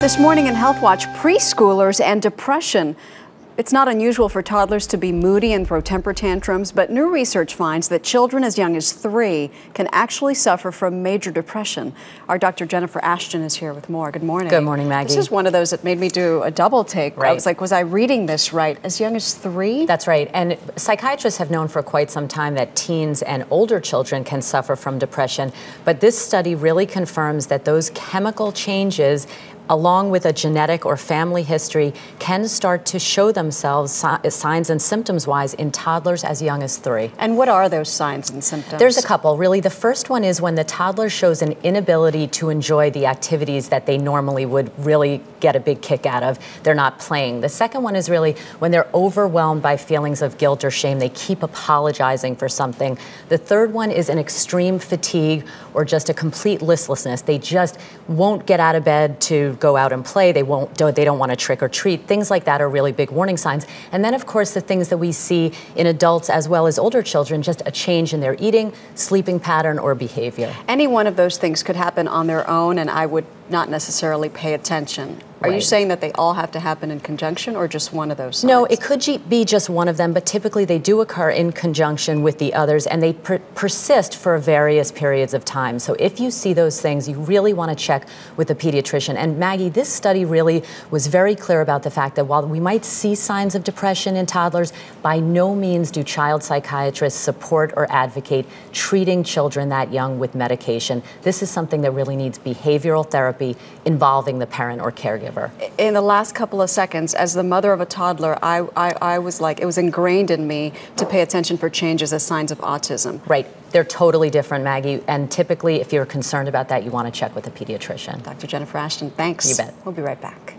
This morning in Health Watch, preschoolers and depression. It's not unusual for toddlers to be moody and throw temper tantrums, but new research finds that children as young as 3 can actually suffer from major depression. Our Dr. Jennifer Ashton is here with more. Good morning. Good morning, Maggie. This is one of those that made me do a double take. Right. I was like, was I reading this right? As young as 3? That's right. And psychiatrists have known for quite some time that teens and older children can suffer from depression. But this study really confirms that those chemical changes, along with a genetic or family history, can start to show themselves signs and symptoms-wise in toddlers as young as 3. And what are those signs and symptoms? There's a couple, really. The first one is when the toddler shows an inability to enjoy the activities that they normally would really get a big kick out of. They're not playing. The second one is really when they're overwhelmed by feelings of guilt or shame. They keep apologizing for something. The third one is an extreme fatigue or just a complete listlessness. They just won't get out of bed to go out and play. They don't want to trick or treat. Things like that are really big warning signs. And then, of course, the things that we see in adults as well as older children, just a change in their eating, sleeping pattern, or behavior. Any one of those things could happen on their own, and I would not necessarily pay attention. Are you saying that they all have to happen in conjunction, or just one of those signs? No, it could be just one of them, but typically they do occur in conjunction with the others, and they persist for various periods of time. So if you see those things, you really want to check with a pediatrician. And Maggie, this study really was very clear about the fact that while we might see signs of depression in toddlers, by no means do child psychiatrists support or advocate treating children that young with medication. This is something that really needs behavioral therapy involving the parent or caregiver. In the last couple of seconds, as the mother of a toddler, I was like, it was ingrained in me to pay attention for changes as signs of autism. Right. They're totally different, Maggie. And typically, if you're concerned about that, you want to check with a pediatrician. Dr. Jennifer Ashton, thanks. You bet. We'll be right back.